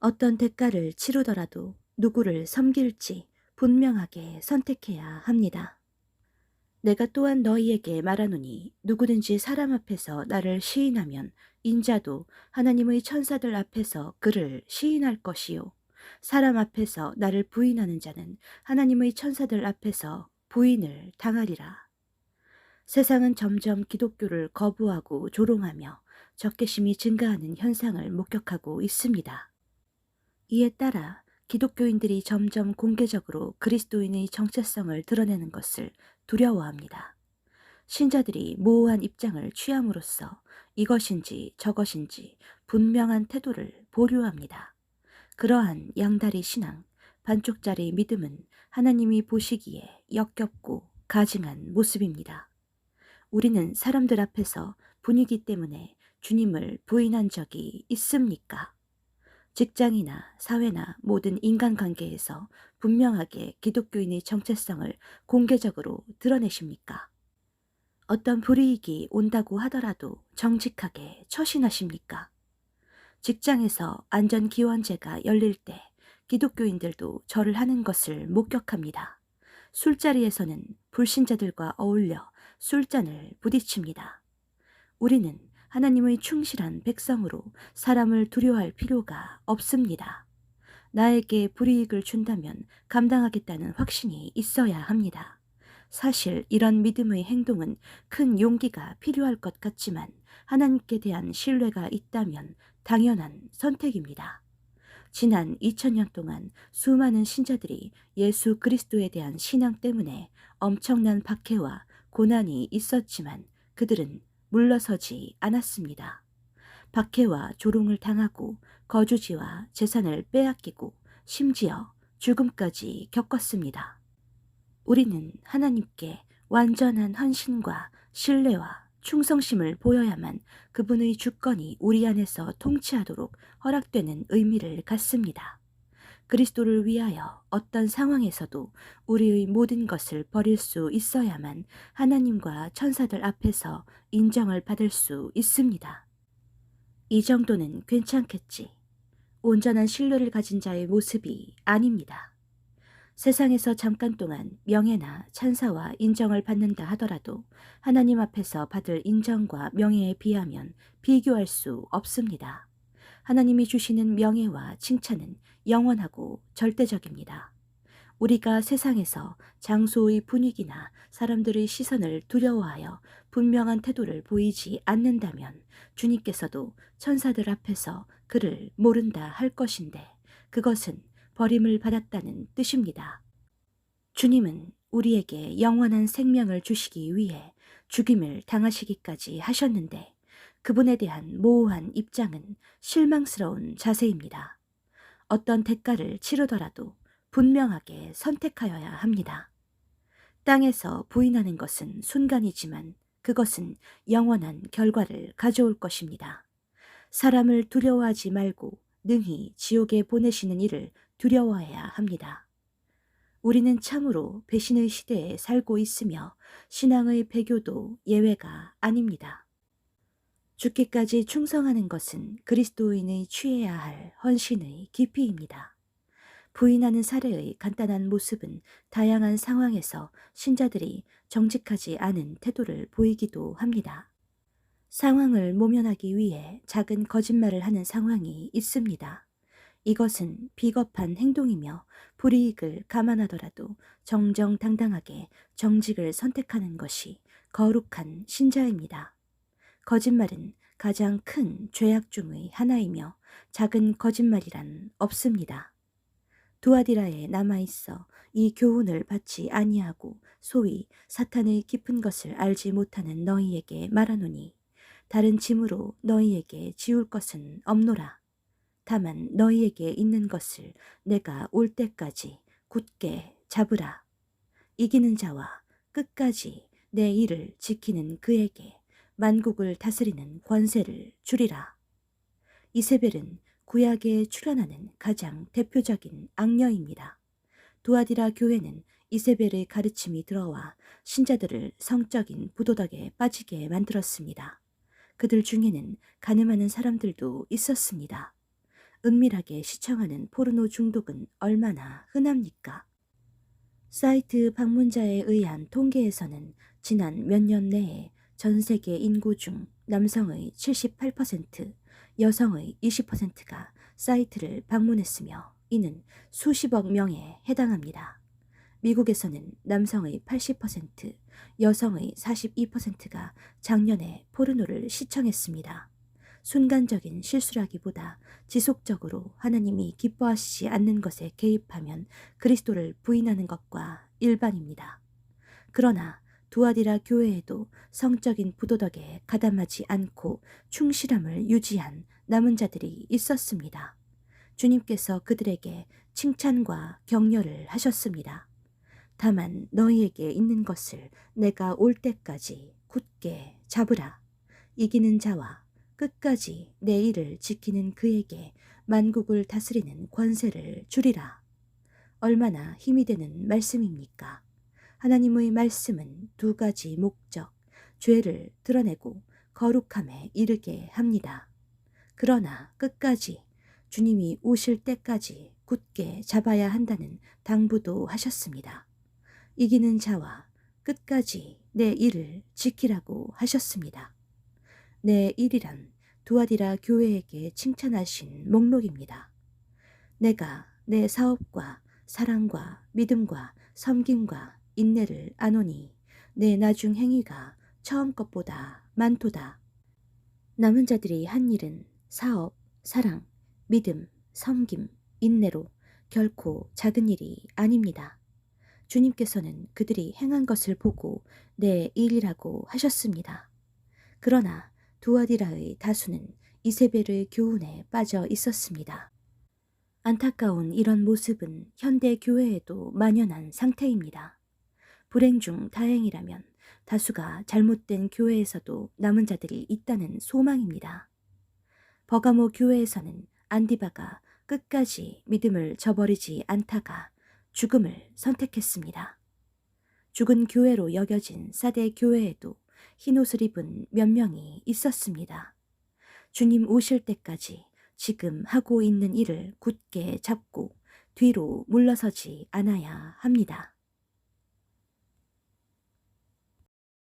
어떤 대가를 치르더라도 누구를 섬길지 분명하게 선택해야 합니다. 내가 또한 너희에게 말하노니 누구든지 사람 앞에서 나를 시인하면 인자도 하나님의 천사들 앞에서 그를 시인할 것이요. 사람 앞에서 나를 부인하는 자는 하나님의 천사들 앞에서 부인을 당하리라. 세상은 점점 기독교를 거부하고 조롱하며 적개심이 증가하는 현상을 목격하고 있습니다. 이에 따라 기독교인들이 점점 공개적으로 그리스도인의 정체성을 드러내는 것을 두려워합니다. 신자들이 모호한 입장을 취함으로써 이것인지 저것인지 분명한 태도를 보류합니다. 그러한 양다리 신앙, 반쪽짜리 믿음은 하나님이 보시기에 역겹고 가증한 모습입니다. 우리는 사람들 앞에서 분위기 때문에 주님을 부인한 적이 있습니까? 직장이나 사회나 모든 인간관계에서 분명하게 기독교인의 정체성을 공개적으로 드러내십니까? 어떤 불이익이 온다고 하더라도 정직하게 처신하십니까? 직장에서 안전기원제가 열릴 때 기독교인들도 절을 하는 것을 목격합니다. 술자리에서는 불신자들과 어울려 술잔을 부딪힙니다. 우리는 하나님의 충실한 백성으로 사람을 두려워할 필요가 없습니다. 나에게 불이익을 준다면 감당하겠다는 확신이 있어야 합니다. 사실 이런 믿음의 행동은 큰 용기가 필요할 것 같지만 하나님께 대한 신뢰가 있다면 당연한 선택입니다. 지난 2000년 동안 수많은 신자들이 예수 그리스도에 대한 신앙 때문에 엄청난 박해와 고난이 있었지만 그들은 물러서지 않았습니다. 박해와 조롱을 당하고 거주지와 재산을 빼앗기고 심지어 죽음까지 겪었습니다. 우리는 하나님께 완전한 헌신과 신뢰와 충성심을 보여야만 그분의 주권이 우리 안에서 통치하도록 허락되는 의미를 갖습니다. 그리스도를 위하여 어떤 상황에서도 우리의 모든 것을 버릴 수 있어야만 하나님과 천사들 앞에서 인정을 받을 수 있습니다. 이 정도는 괜찮겠지. 온전한 신뢰를 가진 자의 모습이 아닙니다. 세상에서 잠깐 동안 명예나 찬사와 인정을 받는다 하더라도 하나님 앞에서 받을 인정과 명예에 비하면 비교할 수 없습니다. 하나님이 주시는 명예와 칭찬은 영원하고 절대적입니다. 우리가 세상에서 장소의 분위기나 사람들의 시선을 두려워하여 분명한 태도를 보이지 않는다면 주님께서도 천사들 앞에서 그를 모른다 할 것인데 그것은 버림을 받았다는 뜻입니다. 주님은 우리에게 영원한 생명을 주시기 위해 죽임을 당하시기까지 하셨는데 그분에 대한 모호한 입장은 실망스러운 자세입니다. 어떤 대가를 치르더라도 분명하게 선택하여야 합니다. 땅에서 부인하는 것은 순간이지만 그것은 영원한 결과를 가져올 것입니다. 사람을 두려워하지 말고 능히 지옥에 보내시는 이를 두려워해야 합니다. 우리는 참으로 배신의 시대에 살고 있으며 신앙의 배교도 예외가 아닙니다. 죽기까지 충성하는 것은 그리스도인의 취해야 할 헌신의 깊이입니다. 부인하는 사례의 간단한 모습은 다양한 상황에서 신자들이 정직하지 않은 태도를 보이기도 합니다. 상황을 모면하기 위해 작은 거짓말을 하는 상황이 있습니다. 이것은 비겁한 행동이며 불이익을 감안하더라도 정정당당하게 정직을 선택하는 것이 거룩한 신자입니다. 거짓말은 가장 큰 죄악 중의 하나이며 작은 거짓말이란 없습니다. 두아디라에 남아있어 이 교훈을 받지 아니하고 소위 사탄의 깊은 것을 알지 못하는 너희에게 말하노니 다른 짐으로 너희에게 지울 것은 없노라. 다만 너희에게 있는 것을 내가 올 때까지 굳게 잡으라. 이기는 자와 끝까지 내 일을 지키는 그에게 만국을 다스리는 권세를 주리라. 이세벨은 구약에 출현하는 가장 대표적인 악녀입니다. 두아디라 교회는 이세벨의 가르침이 들어와 신자들을 성적인 부도덕에 빠지게 만들었습니다. 그들 중에는 가늠하는 사람들도 있었습니다. 은밀하게 시청하는 포르노 중독은 얼마나 흔합니까? 사이트 방문자에 의한 통계에서는 지난 몇 년 내에 전 세계 인구 중 남성의 78%, 여성의 20%가 사이트를 방문했으며 이는 수십억 명에 해당합니다. 미국에서는 남성의 80%, 여성의 42%가 작년에 포르노를 시청했습니다. 순간적인 실수라기보다 지속적으로 하나님이 기뻐하시지 않는 것에 개입하면 그리스도를 부인하는 것과 일반입니다. 그러나 두아디라 교회에도 성적인 부도덕에 가담하지 않고 충실함을 유지한 남은 자들이 있었습니다. 주님께서 그들에게 칭찬과 격려를 하셨습니다. 다만 너희에게 있는 것을 내가 올 때까지 굳게 잡으라. 이기는 자와 끝까지 내 일을 지키는 그에게 만국을 다스리는 권세를 주리라. 얼마나 힘이 되는 말씀입니까? 하나님의 말씀은 두 가지 목적, 죄를 드러내고 거룩함에 이르게 합니다. 그러나 끝까지 주님이 오실 때까지 굳게 잡아야 한다는 당부도 하셨습니다. 이기는 자와 끝까지 내 일을 지키라고 하셨습니다. 내 일이란 두아디라 교회에게 칭찬하신 목록입니다. 내가 내 사업과 사랑과 믿음과 섬김과 인내를 아노니 내 나중 행위가 처음 것보다 많도다. 남은 자들이 한 일은 사업, 사랑, 믿음, 섬김, 인내로 결코 작은 일이 아닙니다. 주님께서는 그들이 행한 것을 보고 내 일이라고 하셨습니다. 그러나 두아디라의 다수는 이세벨의 교훈에 빠져 있었습니다. 안타까운 이런 모습은 현대 교회에도 만연한 상태입니다. 불행 중 다행이라면 다수가 잘못된 교회에서도 남은 자들이 있다는 소망입니다. 버가모 교회에서는 안디바가 끝까지 믿음을 저버리지 않다가 죽음을 선택했습니다. 죽은 교회로 여겨진 사대 교회에도 흰옷을 입은 몇 명이 있었습니다. 주님 오실 때까지 지금 하고 있는 일을 굳게 잡고 뒤로 물러서지 않아야 합니다.